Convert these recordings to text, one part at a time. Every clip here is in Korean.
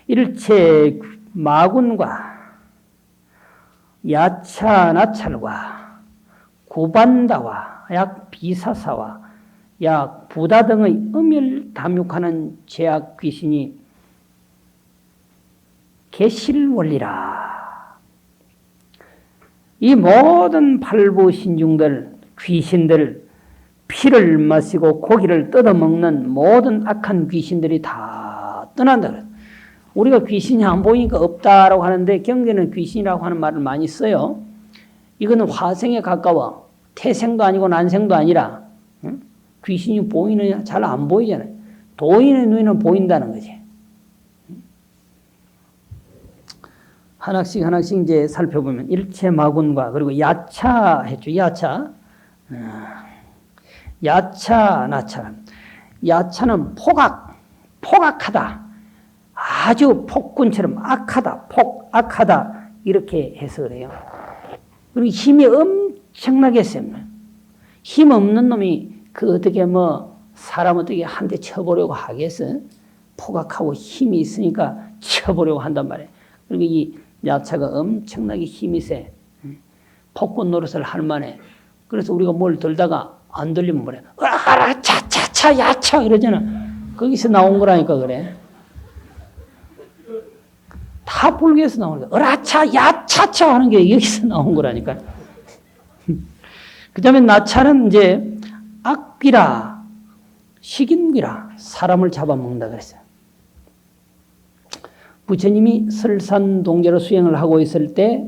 일체 마군과 야차 나찰과 구반다와 약 비사사와 약 부다 등의 음일 담육하는 제약 귀신이 개실원리라. 이 모든 팔부신중들, 귀신들, 피를 마시고 고기를 뜯어먹는 모든 악한 귀신들이 다 떠난다. 우리가 귀신이 안 보이니까 없다라고 하는데 경전은 귀신이라고 하는 말을 많이 써요. 이거는 화생에 가까워. 태생도 아니고 난생도 아니라 귀신이 보이느냐? 잘 안 보이잖아요. 도인의 눈에는 보인다는 거지. 하나씩 하나씩 이제 살펴보면 일체 마군과 그리고 야차 했죠. 야차. 야차 나차. 야차는 포악하다. 아주 폭군처럼 악하다. 악하다. 이렇게 해석을 해요. 그리고 힘이 엄청나게 셉니다. 힘 없는 놈이 어떻게 사람 어떻게 한 대 쳐보려고 하겠어? 포악하고 힘이 있으니까 쳐보려고 한단 말이에요. 그리고 이 야차가 엄청나게 힘이 세. 폭군 노릇을 할 만해. 그래서 우리가 뭘 들다가 안 들리면 뭐래? 차차차 야차 이러잖아. 거기서 나온 거라니까 그래. 다 불교에서 나오는 거야. 으라차 야차차 하는 게 여기서 나온 거라니까. 그 다음에 나차는 이제 악귀라 식인귀라 사람을 잡아먹는다 그랬어요. 부처님이 설산동제로 수행을 하고 있을 때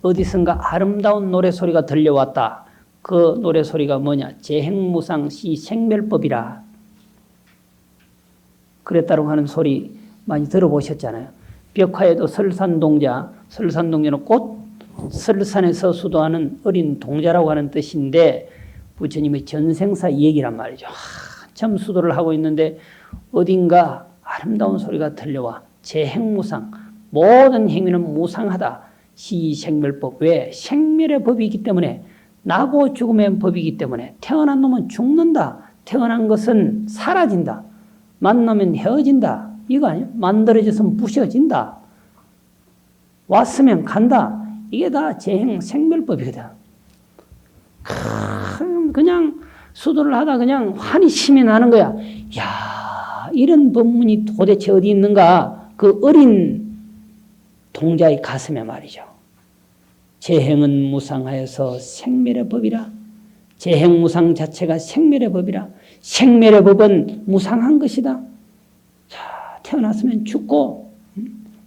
어디선가 아름다운 노래소리가 들려왔다. 그 노래소리가 뭐냐? 재행무상시 생멸법이라 그랬다고 하는 소리 많이 들어보셨잖아요. 벽화에도 설산동자는 곧 설산에서 수도하는 어린 동자라고 하는 뜻인데 부처님의 전생사 얘기란 말이죠. 한참 수도를 하고 있는데 어딘가 아름다운 소리가 들려와. 재행무상, 모든 행위는 무상하다. 시생멸법. 왜? 생멸의 법이기 때문에, 나고 죽음의 법이기 때문에 태어난 놈은 죽는다. 태어난 것은 사라진다. 만나면 헤어진다. 이거 아니에요? 만들어져서 부셔진다. 왔으면 간다. 이게 다 재행생멸법이거든. 그냥 수도를 하다 그냥 환히 심이 나는 거야. 야, 이런 법문이 도대체 어디 있는가? 그 어린 동자의 가슴에 말이죠. 재행은 무상하여서 생멸의 법이라. 재행무상 자체가 생멸의 법이라. 생멸의 법은 무상한 것이다. 자, 태어났으면 죽고,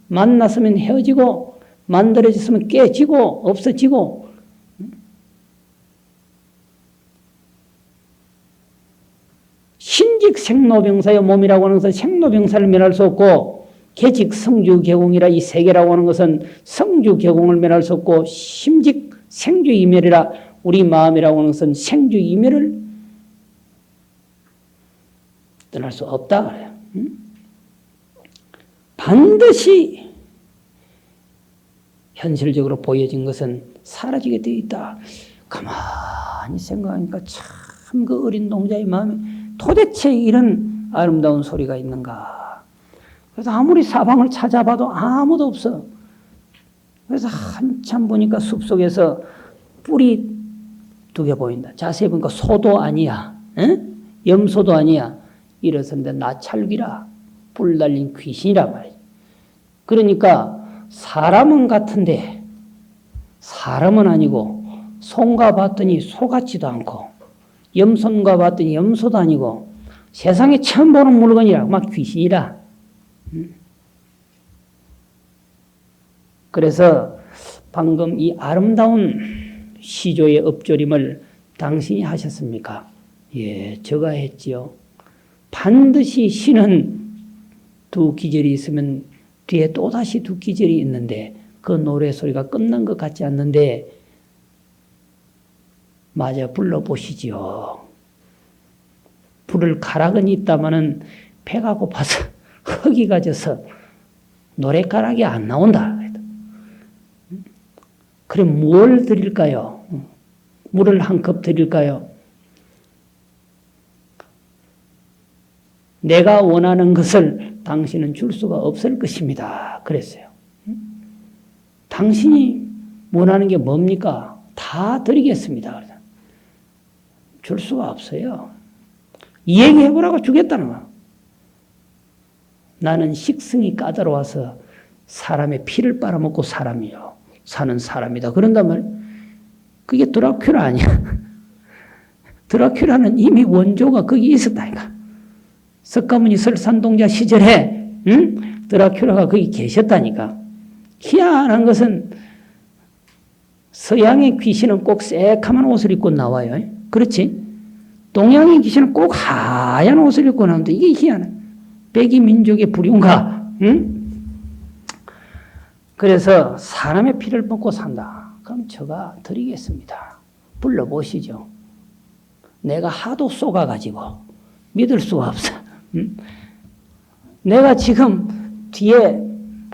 만났으면 헤어지고, 만들어졌으면 깨지고, 없어지고. 신직 생로병사의 몸이라고 하는 것은 생로병사를 면할 수 없고, 계직 성주개공이라 이 세 개라고 하는 것은 성주개공을 면할 수 없고, 심직 생주이멸이라 우리 마음이라고 하는 것은 생주이멸을 떠날 수 없다 그래요. 반드시 현실적으로 보여진 것은 사라지게 되어 있다. 가만히 생각하니까 참 그 어린 동자의 마음에 도대체 이런 아름다운 소리가 있는가. 그래서 아무리 사방을 찾아봐도 아무도 없어. 그래서 한참 보니까 숲속에서 뿔이 2개 보인다. 자세히 보니까 소도 아니야. 응? 염소도 아니야. 일어섰는데 나찰귀라. 뿔 달린 귀신이란 말이야. 그러니까 사람은 같은데 사람은 아니고, 소인가 봤더니 소 같지도 않고, 염소인가 봤더니 염소도 아니고, 세상에 처음 보는 물건이라 막 귀신이라. 그래서 방금 이 아름다운 시조의 엎조림을 당신이 하셨습니까? 예, 제가 했지요. 반드시 신은 2기절이 있으면 뒤에 또다시 2기절이 있는데 그 노래소리가 끝난 것 같지 않는데 마저 불러보시지요. 부를 가락은 있다마는 배가 고파서 허기가 져서 노래가락이 안 나온다. 그럼 뭘 드릴까요? 물을 한 컵 드릴까요? 내가 원하는 것을 당신은 줄 수가 없을 것입니다. 그랬어요. 당신이 원하는 게 뭡니까? 다 드리겠습니다. 줄 수가 없어요. 얘기해보라고 주겠다는 거야. 나는 식성이 까다로워서 사람의 피를 빨아먹고 사는 사람이다. 그런단 말이야. 그게 드라큘라 아니야. 드라큘라는 이미 원조가 거기 있었다니까. 석가모니 설산동자 시절에 드라큘라가 거기 계셨다니까. 희한한 것은 서양의 귀신은 꼭 새카만 옷을 입고 나와요. 그렇지? 동양의 귀신은 꼭 하얀 옷을 입고 나오는데 이게 희한해. 백이 민족의 불륜가. 그래서 사람의 피를 먹고 산다. 그럼 제가 드리겠습니다. 불러보시죠. 내가 하도 쏘가가지고 믿을 수가 없어. 내가 지금 뒤에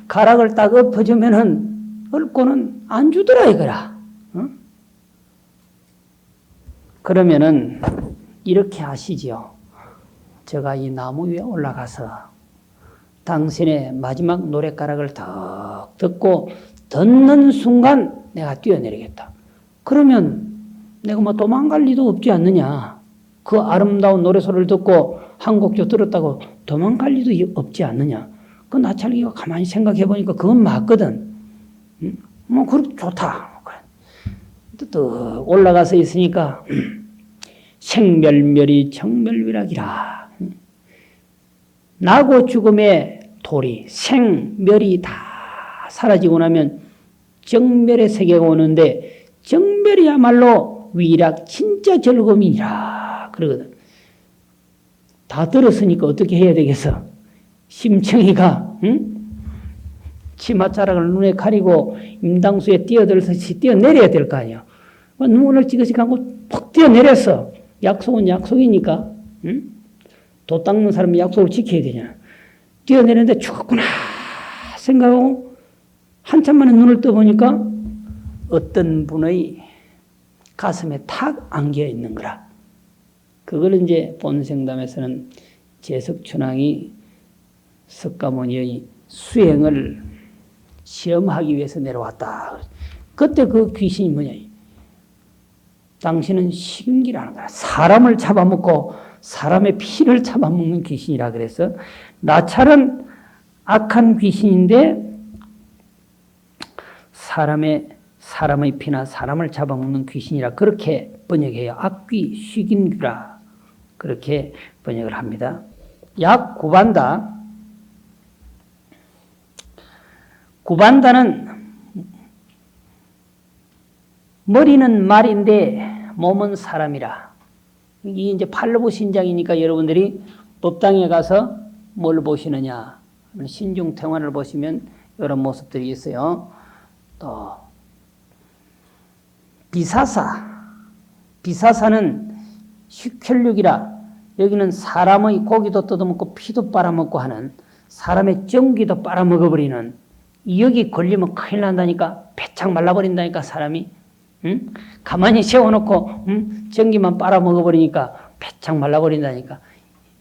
가락을 딱 엎어주면은 얽고는 안 주더라 이거라. 그러면은 이렇게 하시죠. 제가 이 나무 위에 올라가서 당신의 마지막 노랫가락을 더 듣고 듣는 순간 내가 뛰어내리겠다. 그러면 내가 뭐 도망갈 리도 없지 않느냐. 그 아름다운 노래소리를 듣고 한 곡조 들었다고 도망갈 리도 없지 않느냐. 그 나찰기가 가만히 생각해 보니까 그건 맞거든. 뭐 그렇게 좋다. 또 올라가서 있으니까 생멸멸이 정멸위락이라. 나고 죽음의 도리, 생멸이 다 사라지고 나면 정멸의 세계가 오는데 정멸이야말로 위락 진짜 즐거움이라 그러거든. 다 들었으니까 어떻게 해야 되겠어? 심청이가 치맛자락을 눈에 가리고 임당수에 뛰어들듯이 뛰어내려야 될 거 아니야. 눈을 찌그시 감고 퍽 뛰어내렸어. 약속은 약속이니까. 도 닦는 사람이 약속을 지켜야 되잖아. 뛰어내렸는데 죽었구나 생각하고 한참 만에 눈을 떠보니까 어떤 분의 가슴에 탁 안겨 있는 거라. 그걸 이제 본생담에서는 제석춘왕이 석가모니의 수행을 시험하기 위해서 내려왔다. 그때 그 귀신이 뭐냐. 당신은 식인기라는 거야. 사람을 잡아먹고 사람의 피를 잡아먹는 귀신이라 그래서 나찰은 악한 귀신인데 사람의 피나 사람을 잡아먹는 귀신이라 그렇게 번역해요. 악귀, 식인귀라 그렇게 번역을 합니다. 약 구반다. 구반다는 머리는 말인데 몸은 사람이라. 이게 이제 팔로부 신장이니까 여러분들이 법당에 가서 뭘 보시느냐. 신중태환을 보시면 이런 모습들이 있어요. 또 비사사는 식혈육이라. 여기는 사람의 고기도 뜯어먹고 피도 빨아먹고 하는 사람의 정기도 빨아먹어버리는 여기 걸리면 큰일 난다니까. 배창 말라버린다니까 사람이. 응? 가만히 세워놓고 전기만 빨아먹어버리니까 배창 말라버린다니까.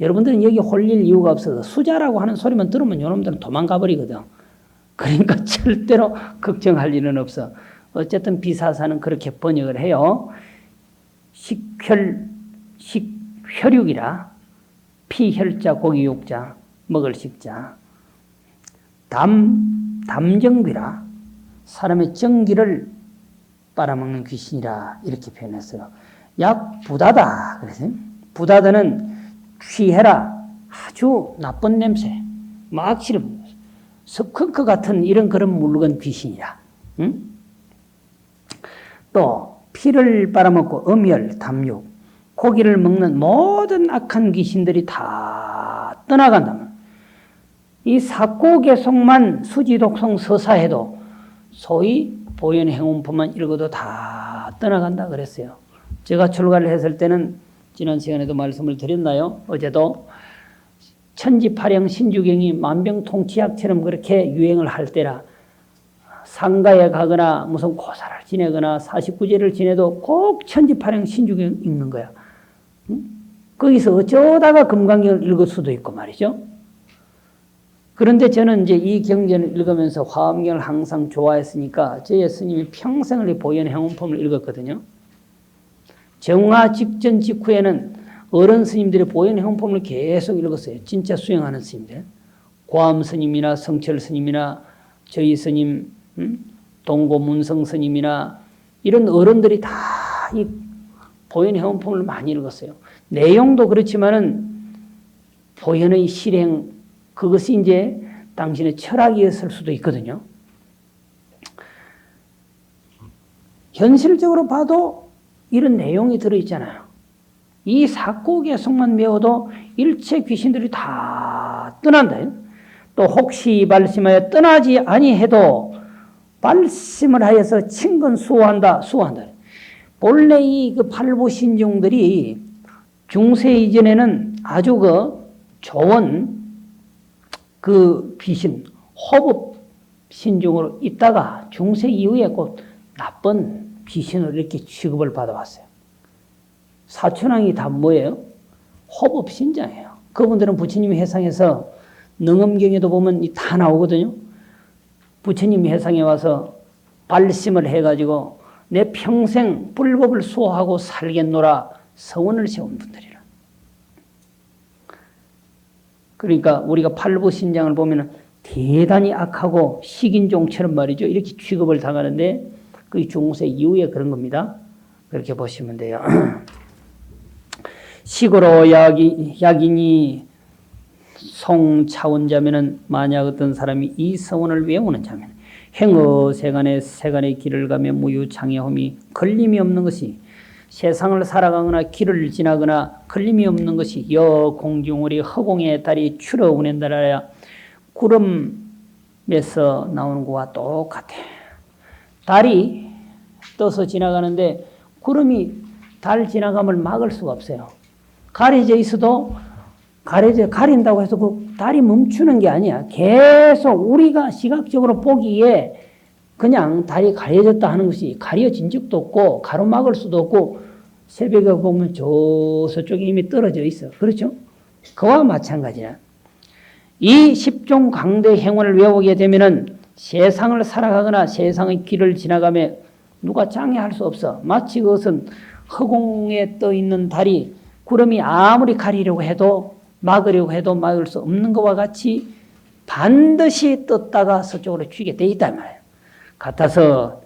여러분들은 여기 홀릴 이유가 없어서 수자라고 하는 소리만 들으면 요놈들은 도망가버리거든. 그러니까 절대로 걱정할 일은 없어. 어쨌든 비사사는 그렇게 번역을 해요. 식혈육이라. 피혈자 고기육자 먹을 식자. 담정귀라. 사람의 정기를 빨아먹는 귀신이라 이렇게 표현했어요. 약 부다다. 그래서 부다다는 귀해라. 아주 나쁜 냄새. 막 싫어. 스컹크 같은 이런 그런 물건 귀신이라. 응? 또 피를 빨아먹고 음열, 담육, 고기를 먹는 모든 악한 귀신들이 다 떠나간다. 이 사고개속만 수지독성 서사해도 소위 보현행운법만 읽어도 다 떠나간다 그랬어요. 제가 출가를 했을 때는 지난 시간에도 말씀을 드렸나요? 어제도 천지파령 신주경이 만병통치약처럼 그렇게 유행을 할 때라 상가에 가거나 무슨 고사를 지내거나 49제를 지내도 꼭 천지파령 신주경 읽는 거야. 응? 거기서 어쩌다가 금강경을 읽을 수도 있고 말이죠. 그런데 저는 이제 이 경전을 읽으면서 화엄경을 항상 좋아했으니까 저희 스님이 평생을 보현행원품을 읽었거든요. 정화 직전 직후에는 어른 스님들이 보현행원품을 계속 읽었어요. 진짜 수행하는 스님들. 고암 스님이나 성철 스님이나 저희 스님, 동고문성 스님이나 이런 어른들이 다 이 보현행원품을 많이 읽었어요. 내용도 그렇지만은 보현의 실행, 그것이 이제 당신의 철학이었을 수도 있거든요. 현실적으로 봐도 이런 내용이 들어있잖아요. 이 사고 계속만 배워도 일체 귀신들이 다 떠난다. 또 혹시 발심하여 떠나지 아니해도 발심을 하여서 친근 수호한다. 본래 이 그 팔보신종들이 중세 이전에는 아주 좋은 귀신, 호법 신종으로 있다가 중세 이후에 곧 나쁜 귀신으로 이렇게 취급을 받아왔어요. 사촌왕이 다 뭐예요? 호법 신장이에요. 그분들은 부처님 회상에서 능엄경에도 보면 다 나오거든요. 부처님 회상에 와서 발심을 해가지고 내 평생 불법을 수호하고 살겠노라 서원을 세운 분들이라. 그러니까 우리가 팔보신장을 보면 대단히 악하고 식인종처럼 말이죠. 이렇게 취급을 당하는데 그 중세 이후에 그런 겁니다. 그렇게 보시면 돼요. 식으로 약인이 송차원자면은 만약 어떤 사람이 이 서원을 외우는 자면 행어 세간의 길을 가며 무유창여험이 걸림이 없는 것이 세상을 살아가거나 길을 지나거나 걸림이 없는 것이 여공중월이 허공의 달이 추러 운행달하여 구름에서 나오는 것과 똑같아. 달이 떠서 지나가는데 구름이 달 지나감을 막을 수가 없어요. 가려져 있어도 가린다고 해서 그 달이 멈추는 게 아니야. 계속 우리가 시각적으로 보기에 그냥 달이 가려졌다 하는 것이 가려진 적도 없고 가로막을 수도 없고 새벽에 보면 저쪽에 이미 떨어져 있어. 그렇죠? 그와 마찬가지야. 이 10종 강대 행원을 외우게 되면은 세상을 살아가거나 세상의 길을 지나가며 누가 장애할 수 없어. 마치 그것은 허공에 떠 있는 달이 구름이 아무리 가리려고 해도 막으려고 해도 막을 수 없는 것과 같이 반드시 떴다가 서쪽으로 튀게 돼 있단 말이에요. 같아서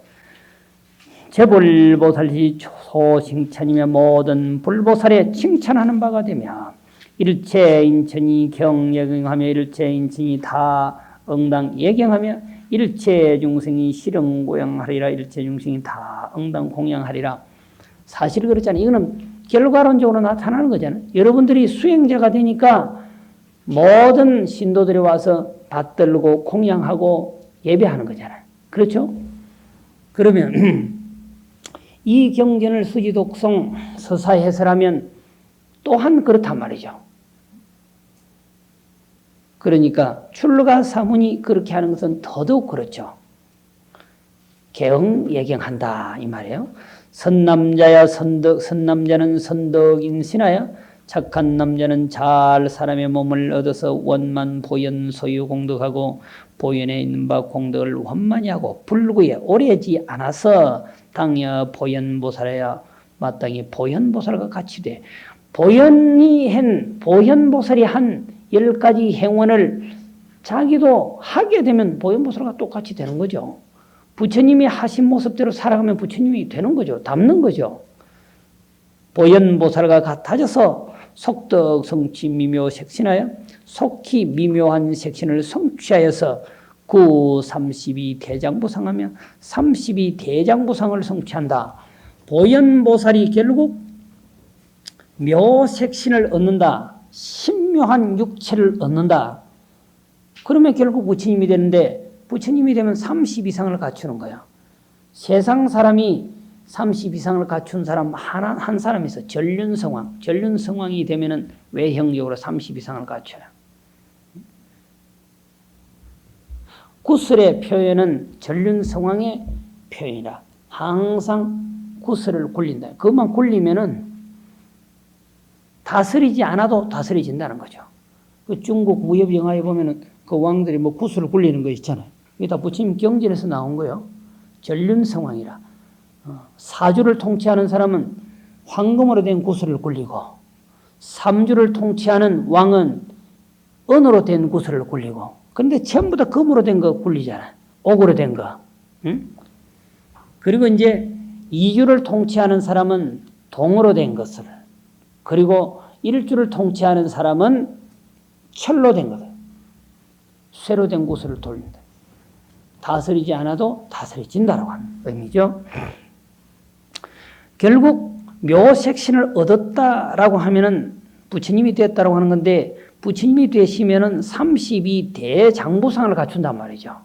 재불보살이 소칭찬이며 모든 불보살에 칭찬하는 바가 되며 일체 인천이 경예경하며 일체 인천이 다 응당 예경하며 일체 중생이 실응고양하리라. 일체 중생이 다 응당 공양하리라. 사실 그렇잖아요. 이거는 결과론적으로 나타나는 거잖아요. 여러분들이 수행자가 되니까 모든 신도들이 와서 받들고 공양하고 예배하는 거잖아요. 그렇죠? 그러면 이 경전을 수지독송 서사해설하면 또한 그렇단 말이죠. 그러니까 출가 사문이 그렇게 하는 것은 더더욱 그렇죠. 개응 예경한다 이 말이에요. 선남자야 선남자는 선덕인신하여 착한 남자는 잘 사람의 몸을 얻어서 원만 보현 소유 공덕하고 보현에 있는 바 공덕을 원만히 하고 불구에 오래지 않아서 당여 보현보살이야 마땅히 보현보살과 같이 돼. 보현보살이 한 10가지 행원을 자기도 하게 되면 보현보살과 똑같이 되는 거죠. 부처님이 하신 모습대로 살아가면 부처님이 되는 거죠. 닮는 거죠. 보현보살과 같아져서 속덕 성취 미묘 색신하여 속히 미묘한 색신을 성취하여서 32 대장보상하며 32 대장보상을 성취한다. 보현보살이 결국 묘색신을 얻는다. 신묘한 육체를 얻는다. 그러면 결국 부처님이 되는데 부처님이 되면 30 이상을 갖추는 거야. 세상 사람이 30 이상을 갖춘 사람 한 사람이 있어. 전륜성왕. 전륜성왕이 되면은 외형적으로 30 이상을 갖춰요. 구슬의 표현은 전륜성왕의 표현이라. 항상 구슬을 굴린다. 그것만 굴리면은 다스리지 않아도 다스려진다는 거죠. 그 중국 무협영화에 보면은 그 왕들이 뭐 구슬을 굴리는 거 있잖아요. 이게 다 부처님 경전에서 나온 거예요. 전륜성왕이라. 사주를 통치하는 사람은 황금으로 된 구슬을 굴리고, 삼주를 통치하는 왕은 은으로 된 구슬을 굴리고, 그런데 전부 다 금으로 된 거 굴리잖아요. 옥으로 된 거. 응? 그리고 이제 이주를 통치하는 사람은 동으로 된 것을, 그리고 일주를 통치하는 사람은 철로 된 것을, 쇠로 된 구슬을 돌린다. 다스리지 않아도 다스려진다라고 하는 의미죠. 결국 묘색신을 얻었다라고 하면은 부처님이 됐다라고 하는 건데, 부처님이 되시면은 32대장부상을 갖춘단 말이죠.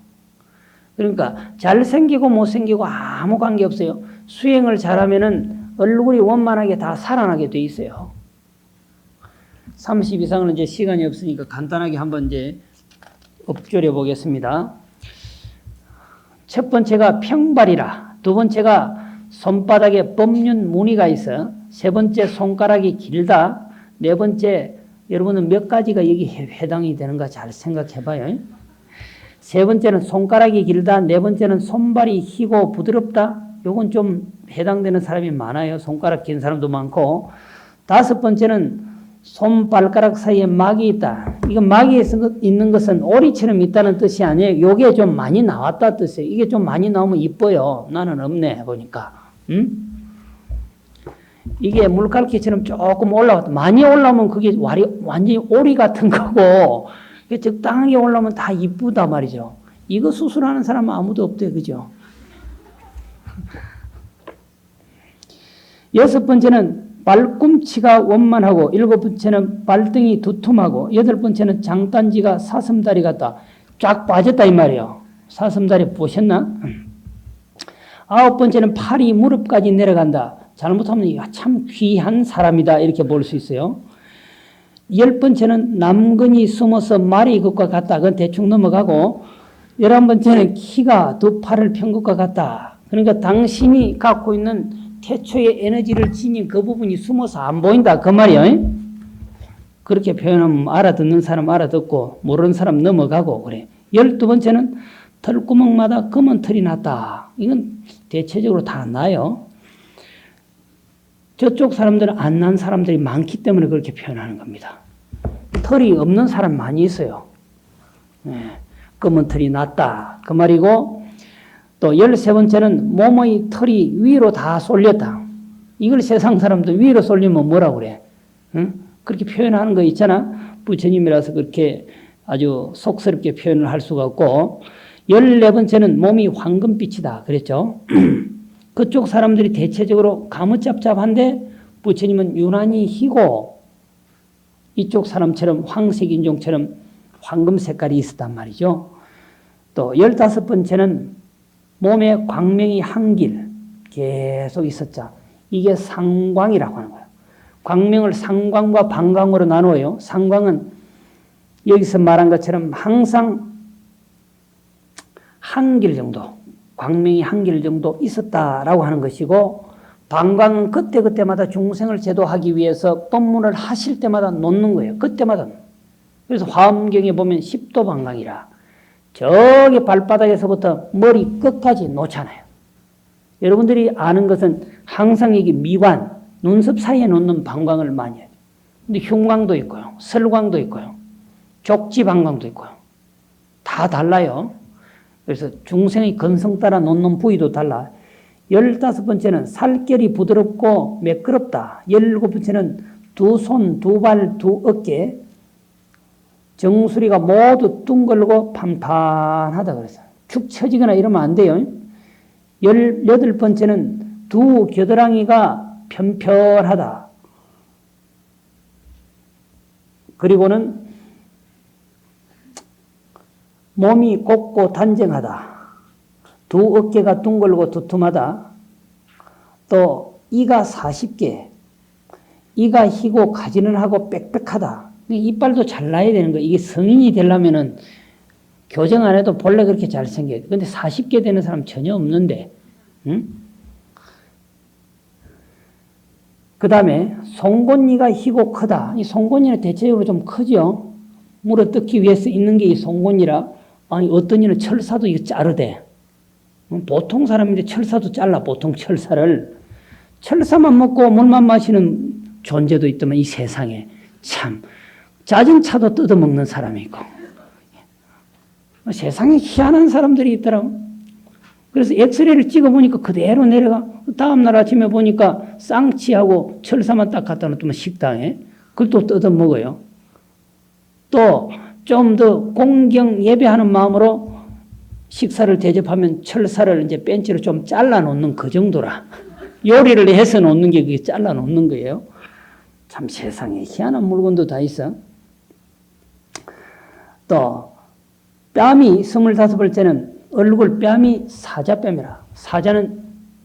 그러니까 잘생기고 못생기고 아무 관계 없어요. 수행을 잘하면은 얼굴이 원만하게 다 살아나게 돼 있어요. 30 이상은 이제 시간이 없으니까 간단하게 한번 이제 엎조려 보겠습니다. 첫 번째가 평발이라, 두 번째가 손바닥에 법륜 무늬가 있어, 세 번째 손가락이 길다, 네 번째 여러분은 몇 가지가 여기 해당이 되는가 잘 생각해 봐요. 세 번째는 손가락이 길다, 네 번째는 손발이 희고 부드럽다. 요건 좀 해당되는 사람이 많아요. 손가락 긴 사람도 많고. 다섯 번째는 손발가락 사이에 막이 있다. 이거 막이 있는 것은 오리처럼 있다는 뜻이 아니에요. 요게 좀 많이 나왔다 뜻이에요. 이게 좀 많이 나오면 이뻐요. 나는 없네 보니까. 이게 물갈퀴처럼 조금 올라왔다. 많이 올라오면 그게 완전히 오리 같은 거고, 적당하게 올라오면 다 이쁘다 말이죠. 이거 수술하는 사람은 아무도 없대요. 그죠? 여섯 번째는 발꿈치가 원만하고, 일곱 번째는 발등이 두툼하고, 여덟 번째는 장단지가 사슴다리 같다. 쫙 빠졌다 이 말이에요. 사슴다리 보셨나? 아홉 번째는 팔이 무릎까지 내려간다. 잘못하면 참 귀한 사람이다 이렇게 볼 수 있어요. 열 번째는 남근이 숨어서 말이 것과 같다. 그건 대충 넘어가고, 11번째는 키가 두 팔을 편 것과 같다. 그러니까 당신이 갖고 있는 태초의 에너지를 지닌 그 부분이 숨어서 안 보인다 그 말이에요. 그렇게 표현하면 알아듣는 사람 알아듣고 모르는 사람 넘어가고 그래. 12번째는 털구멍마다 검은 털이 났다. 이건 대체적으로 다 나요. 저쪽 사람들은 안 난 사람들이 많기 때문에 그렇게 표현하는 겁니다. 털이 없는 사람 많이 있어요. 검은 털이 났다 그 말이고, 또 13번째는 몸의 털이 위로 다 쏠렸다. 이걸 세상 사람들 위로 쏠리면 뭐라고 그래? 응? 그렇게 표현하는 거 있잖아. 부처님이라서 그렇게 아주 속스럽게 표현을 할 수가 없고, 14번째는 몸이 황금빛이다 그랬죠. 그쪽 사람들이 대체적으로 가무잡잡한데 부처님은 유난히 희고, 이쪽 사람처럼 황색 인종처럼 황금 색깔이 있었단 말이죠. 또 15번째는 몸에 광명이 한 길 계속 있었자. 이게 상광이라고 하는 거예요. 광명을 상광과 반광으로 나누어요. 상광은 여기서 말한 것처럼 항상 한 길 정도, 광명이 한 길 정도 있었다라고 하는 것이고, 반광은 그때그때마다 중생을 제도하기 위해서 법문을 하실 때마다 놓는 거예요. 그때마다. 그래서 화엄경에 보면 10도 반광이라 저기 발바닥에서부터 머리 끝까지 놓잖아요. 여러분들이 아는 것은 항상 여기 미관, 눈썹 사이에 놓는 반광을 많이 해요. 근데 흉광도 있고요. 설광도 있고요. 족지 반광도 있고요. 다 달라요. 그래서 중생의 건성 따라 놓는 부위도 달라. 15번째는 살결이 부드럽고 매끄럽다. 17번째는 두 손, 두 발, 두 어깨, 정수리가 모두 둥글고 판판하다 그래서 축 처지거나 이러면 안 돼요. 18번째는 두 겨드랑이가 편편하다. 그리고는 몸이 곱고 단정하다. 두 어깨가 둥글고 두툼하다. 또 이가 40개. 이가 희고 가지는 하고 빽빽하다. 이빨도 잘 나야 되는 거예요. 이게 성인이 되려면은 교정 안 해도 본래 그렇게 잘생겨요. 근데 40개 되는 사람 전혀 없는데. 응? 그 다음에 송곳니가 희고 크다. 이 송곳니는 대체적으로 좀 크죠. 물어 뜯기 위해서 있는 게 이 송곳니라. 아니 어떤 이는 철사도 이거 자르대. 보통 사람인데 철사도 잘라. 보통 철사를. 철사만 먹고 물만 마시는 존재도 있더만 이 세상에. 참 자전차도 뜯어먹는 사람이 있고. 세상에 희한한 사람들이 있더라고. 그래서 엑스레이를 찍어보니까 그대로 내려가. 다음날 아침에 보니까 쌍치하고 철사만 딱 갖다 놨더만 식당에. 그걸 또 뜯어먹어요. 또 좀 더 공경 예배하는 마음으로 식사를 대접하면 철사를 이제 벤치로 좀 잘라 놓는 그 정도라. 요리를 해서 놓는 게 그게 잘라 놓는 거예요. 참 세상에 희한한 물건도 다 있어. 또 뺨이 25번째는 얼굴 뺨이 사자뺨이라. 사자는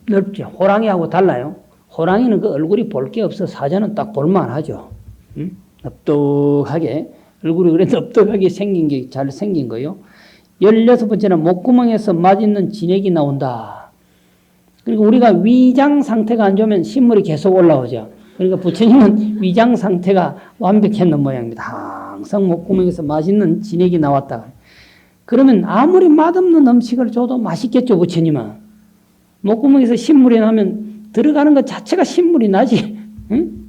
넓지. 호랑이하고 달라요. 호랑이는 그 얼굴이 볼 게 없어. 사자는 딱 볼만하죠. 응? 넙떡하게. 얼굴이 그래 넙떡하게 생긴 게 잘 생긴 거예요. 16번째는 목구멍에서 맛있는 진액이 나온다. 그리고 우리가 위장 상태가 안 좋으면 신물이 계속 올라오죠. 그러니까 부처님은 위장 상태가 완벽했는 모양입니다. 항상 목구멍에서 맛있는 진액이 나왔다. 그러면 아무리 맛없는 음식을 줘도 맛있겠죠, 부처님은. 목구멍에서 신물이 나면 들어가는 것 자체가 신물이 나지. 응?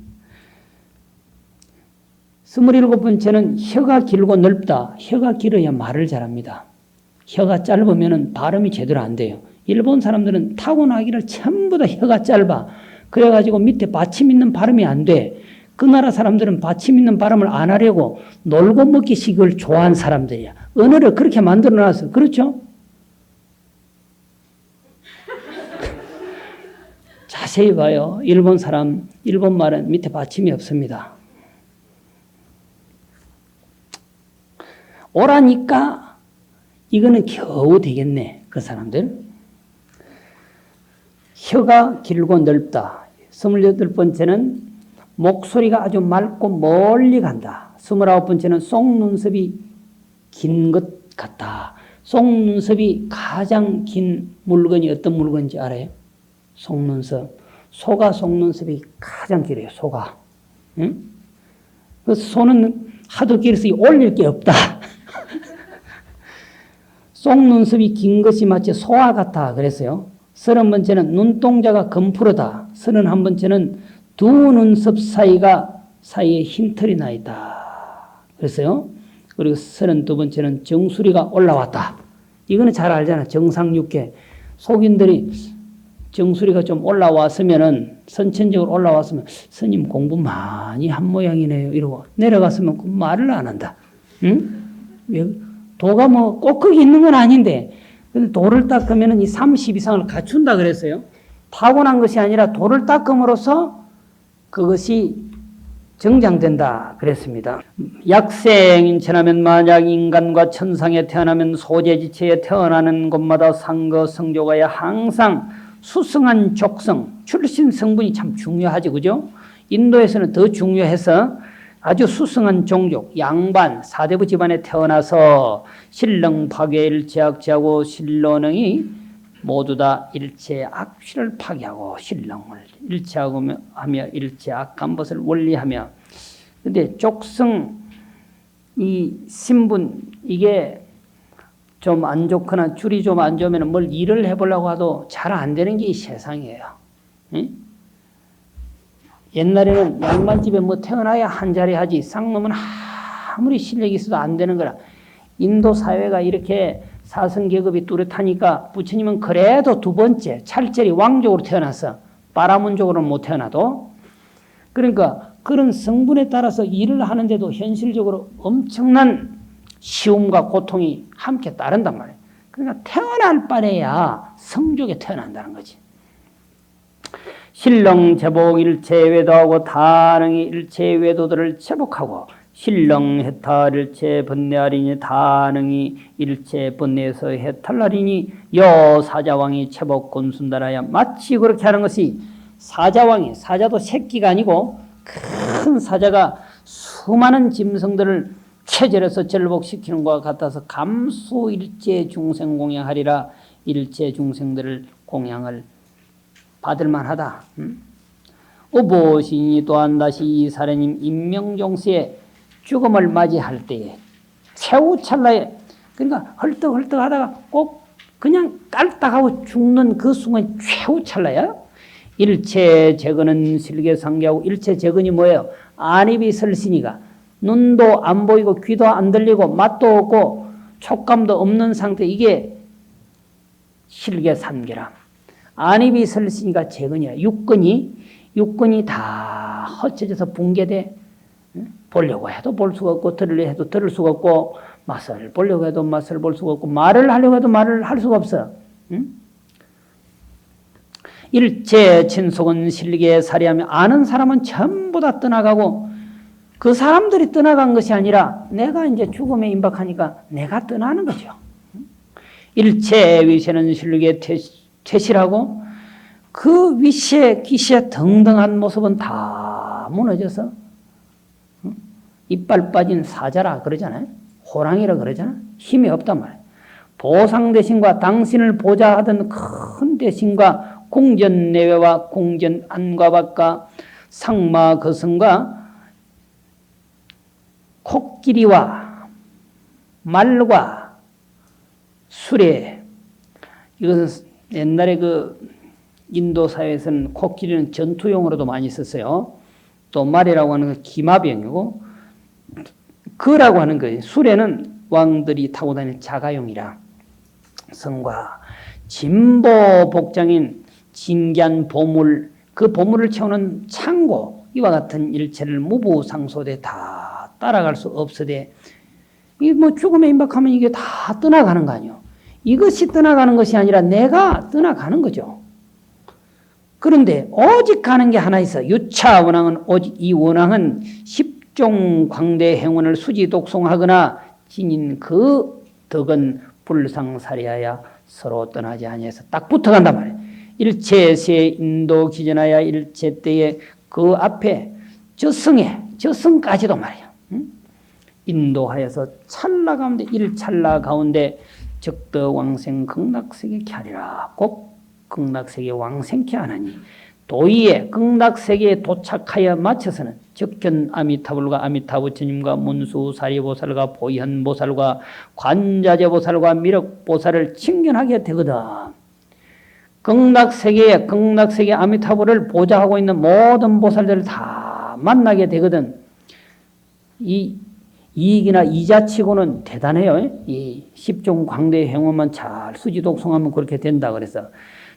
27번째는 혀가 길고 넓다. 혀가 길어야 말을 잘합니다. 혀가 짧으면 발음이 제대로 안 돼요. 일본 사람들은 타고나기를 전부 다 혀가 짧아. 그래가지고 밑에 받침 있는 발음이 안 돼. 그 나라 사람들은 받침 있는 발음을 안 하려고 놀고 먹기식을 좋아하는 사람들이야. 언어를 그렇게 만들어 놨어. 그렇죠? 자세히 봐요. 일본 사람, 일본 말은 밑에 받침이 없습니다. 오라니까 이거는 겨우 되겠네. 그 사람들. 혀가 길고 넓다. 28번째는 목소리가 아주 맑고 멀리 간다. 29번째는 속눈썹이 긴 것 같다. 속눈썹이 가장 긴 물건이 어떤 물건인지 알아요? 속눈썹. 소가 속눈썹이 가장 길어요. 소가. 응? 그 소는 하도 길어서 올릴 게 없다. 속눈썹이 긴 것이 마치 소와 같아 그랬어요. 30번째는 눈동자가 검푸르다. 31번째는 두 눈썹 사이에 흰털이 나 있다. 그랬어요. 그리고 32번째는 정수리가 올라왔다. 이거는 잘 알잖아. 정상육계. 속인들이 정수리가 좀 올라왔으면은, 선천적으로 올라왔으면, 스님 공부 많이 한 모양이네요. 이러고 내려갔으면 그 말을 안 한다. 응? 도가 뭐 꼭 거기 있는 건 아닌데, 근데 도를 닦으면 이 30 이상을 갖춘다 그랬어요. 타고난 것이 아니라 도를 닦음으로써 그것이 정장된다 그랬습니다. 약생인천하면 만약 인간과 천상에 태어나면 소재지체에 태어나는 곳마다 상거 성조가에 항상 수승한 족성, 출신 성분이 참 중요하지, 그죠? 인도에서는 더 중요해서 아주 수승한 종족, 양반, 사대부 집안에 태어나서 신령 파괴 일체악취하고 신론응이 모두 다 일체의 악취를 파괴하고 신령을 일체하며 일체의 악한 것을 원리하며. 근데 족성, 이 신분, 이게 좀 안 좋거나 줄이 좀 안 좋으면 뭘 일을 해보려고 해도 잘 안 되는 게 이 세상이에요. 응? 옛날에는 양반집에 뭐 태어나야 한 자리 하지, 쌍놈은 아무리 실력이 있어도 안 되는 거라. 인도 사회가 이렇게 사성계급이 뚜렷하니까 부처님은 그래도 두 번째 찰절이 왕족으로 태어났어. 바라문족으로는 못 태어나도. 그러니까 그런 성분에 따라서 일을 하는데도 현실적으로 엄청난 시움과 고통이 함께 따른단 말이에요. 그러니까 태어날 바에야 성족에 태어난다는 거지. 신령 제복 일체 외도하고 다능이 일체 외도들을 제복하고 신령 해탈 일체 번뇌하리니 다능이 일체 번뇌에서 해탈하리니 여 사자왕이 제복 곤순달하여. 마치 그렇게 하는 것이 사자왕이, 사자도 새끼가 아니고 큰 사자가 수많은 짐승들을 체절해서 절복시키는 것과 같아서 감수 일체 중생 공양하리라. 일체 중생들을 공양을 받을 만하다. 어보신이 또한 다시 이 사례님 임명종시에 죽음을 맞이할 때에 최후 찰나에 그러니까 헐떡헐떡 하다가 꼭 그냥 깔딱하고 죽는 그 순간이 최후 찰나야. 일체 재근은 실계상계하고 일체 재근이 뭐예요? 안입이 설신이가 눈도 안 보이고 귀도 안 들리고 맛도 없고 촉감도 없는 상태 이게 실계삼계라. 안입이 설신이가 재근이야. 육근이 다 헛쳐져서 붕괴돼. 보려고 해도 볼 수가 없고 들으려 해도 들을 수가 없고 맛을 보려고 해도 맛을 볼 수가 없고 말을 하려고 해도 말을 할 수가 없어. 일체 친속은 실계에 살이하며 아는 사람은 전부 다 떠나가고 그 사람들이 떠나간 것이 아니라 내가 이제 죽음에 임박하니까 내가 떠나는 거죠. 일체 위세는 실계에 퇴실하고 그 위세 기세 등등한 모습은 다 무너져서 이빨 빠진 사자라 그러잖아요. 호랑이라 그러잖아. 힘이 없단 말이에요. 보상 대신과 당신을 보좌하던 큰 대신과 궁전 내외와 궁전 안과 밖과 상마 거성과 코끼리와 말과 수레. 이것은 옛날에 그 인도 사회에서는 코끼리는 전투용으로도 많이 썼어요. 또 말이라고 하는 건 기마병이고 그라고 하는 거예요. 수레는 왕들이 타고 다니는 자가용이라. 성과 진보 복장인 진기한 보물, 그 보물을 채우는 창고, 이와 같은 일체를 무부상소되 다 따라갈 수 없으되, 이 뭐 죽음에 임박하면 이게 다 떠나가는 거 아니에요. 이것이 떠나가는 것이 아니라 내가 떠나가는 거죠. 그런데 오직 가는 게 하나 있어. 유차 원앙은 오직 이 원앙은 십종 광대 행원을 수지 독송하거나 지닌 그 덕은 불상사리하여 서로 떠나지 아니해서 딱 붙어간단 말이에요. 일체세 인도 기전하여 일체 때에 그 앞에 저승까지도 말이에요. 인도하여서 찰나 가운데 일찰나 가운데 적더 왕생 극락세계 캬리라. 꼭 극락세계 왕생케 하나니 도의에 극락세계에 도착하여 마쳐서는 적견 아미타불과 아미타부처님과 문수사리보살과 보현보살과 관자재보살과 미륵보살을 칭견하게 되거든. 극락세계 아미타불을 보좌하고 있는 모든 보살들을 다 만나게 되거든. 이익이나 이자치고는 대단해요. 이 십종 광대 행원만 잘 수지독송하면 그렇게 된다 그래서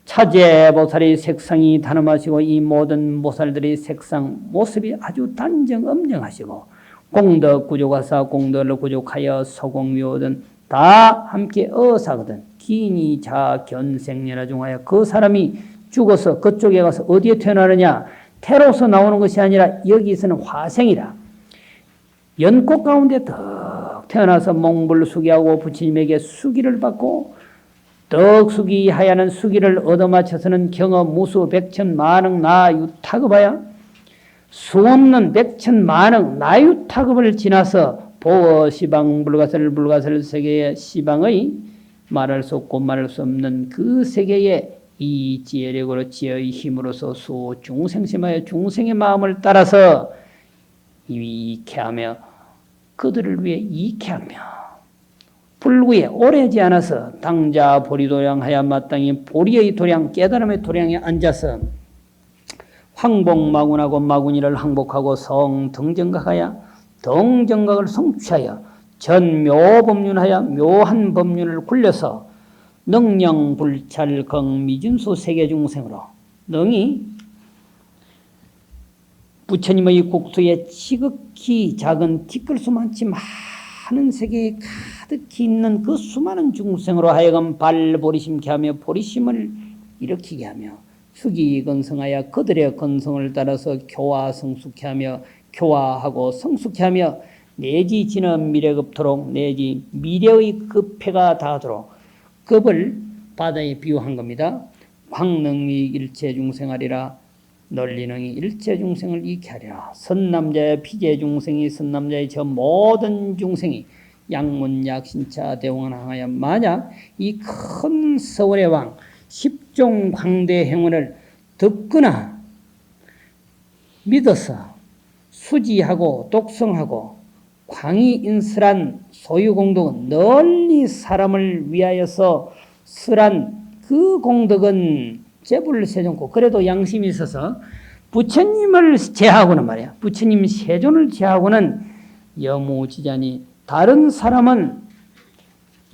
차제보살의 색상이 단엄하시고 이 모든 보살들의 색상 모습이 아주 단정엄정하시고 공덕구조가사 공덕을 구족하여 소공묘든 다 함께 어사거든. 기니 자견생연화 중하여 그 사람이 죽어서 그쪽에 가서 어디에 태어나느냐 태로서 나오는 것이 아니라 여기서는 화생이라. 연꽃 가운데 덕 태어나서 몽불수기하고 부처님에게 수기를 받고 덕수기 하야는 수기를 얻어맞춰서는 경어 무수 백천만억 나유타급하여 수없는 백천만억 나유타급을 지나서 보어 시방 불가설 세계의 시방의 말할 수 없고 말할 수 없는 그 세계에 이 지혜력으로 지혜의 힘으로서 수 중생심하여 중생의 마음을 따라서 이익해하며 그들을 위해 이익해하며 불구에 오래지 않아서 당자 보리도량하여 마땅히 보리의 도량 깨달음의 도량에 앉아서 황복마군하고 마군이를 항복하고 성등정각하여 등정각을 성취하여 전묘법륜하여 묘한 법륜을 굴려서 능령불찰경미준수 세계중생으로 능히 부처님의 국토에 지극히 작은 티끌수만치 많은 세계에 가득히 있는 그 수많은 중생으로 하여금 발보리심케 하며 보리심을 일으키게 하며 수기건성하여 그들의 건성을 따라서 교화성숙케 하며 교화하고 성숙케 하며 내지 지는 미래급토록 내지 미래의 급해가 닿도록 급을 바다에 비유한 겁니다. 광능이 일체중생하리라. 널리능이 일체중생을 이익게 하리라. 선남자의 피제중생이 선남자의 저 모든 중생이 양문약신차 대원항하여 만약 이 큰 서울의 왕 십종 광대 행운을 듣거나 믿어서 수지하고 독성하고 광의인설한 소유공덕은 널리 사람을 위하여서 설한 그 공덕은 재불 세존고 그래도 양심이 있어서 부처님을 제하고는 말이야. 부처님 세존을 제하고는 여무지자니 다른 사람은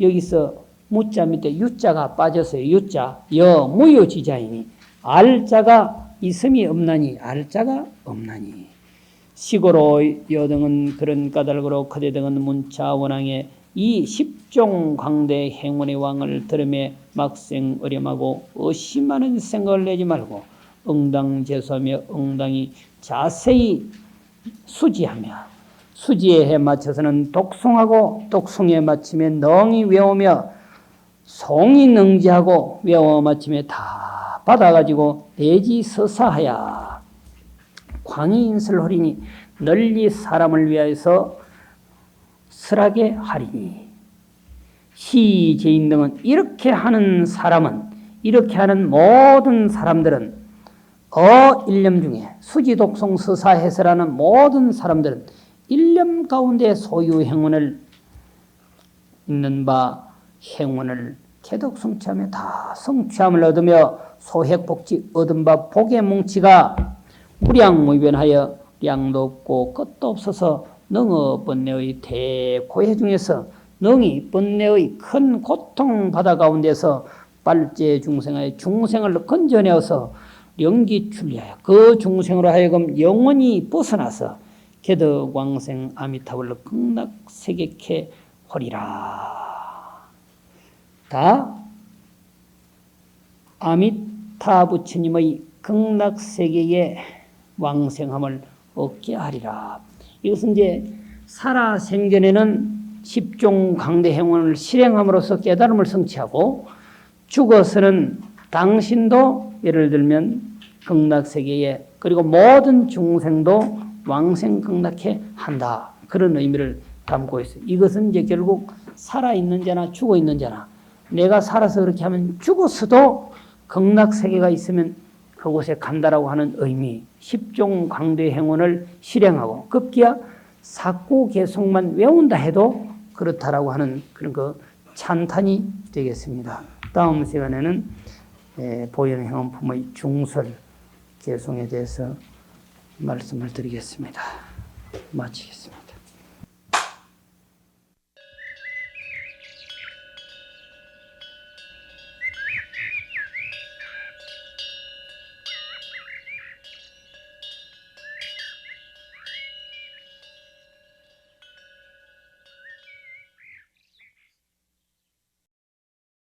여기서 무자 밑에 유자가 빠졌어요. 유자 여무유지자이니 알자가 있음이 없나니 알자가 없나니 시고로 여등은 그런 까닭으로 그대등은 문차 원앙에 이 십종 광대 행운의 왕을 들음에 막생 어렴하고 의심하는 생각을 내지 말고 응당제수하며 응당히 자세히 수지하며 수지에 해 맞춰서는 독송하고 독송에 맞추며 넝이 외우며 송이 능지하고 외워 맞추며 다 받아가지고 대지서사하야 광의인설하리니 널리 사람을 위하여서 설하게 하리니 시제인 등은 이렇게 하는 사람은 이렇게 하는 모든 사람들은 일념 중에 수지독송 서사해설하는 모든 사람들은 일념 가운데 소유 행운을 있는 바 행운을 개덕성취하며 다 성취함을 얻으며 소획복지 얻은 바 복의 뭉치가 무량무변하여 량도 없고 끝도 없어서 능어 번뇌의 대고해 중에서 능이 번뇌의 큰 고통 바다 가운데서 빨제 중생의 중생을 건져내어서 영기출리하여 그 중생으로 하여금 영원히 벗어나서 개덕왕생 아미타불로 극락세계케 하리라. 다 아미타 부처님의 극락세계의 왕생함을 얻게 하리라. 이것은 이제 살아생전에는 십종 강대 행운을 실행함으로써 깨달음을 성취하고 죽어서는 당신도 예를 들면 극락세계에 그리고 모든 중생도 왕생 극락해 한다. 그런 의미를 담고 있어요. 이것은 이제 결국 살아있는 자나 죽어있는 자나 내가 살아서 그렇게 하면 죽었어도 극락세계가 있으면 그곳에 간다라고 하는 의미, 십종 강대 행운을 실행하고 급기야 사구 개성만 외운다 해도 그렇다라고 하는 그런 그 찬탄이 되겠습니다. 다음 시간에는 보현행원품의 중설 개성에 대해서 말씀을 드리겠습니다. 마치겠습니다.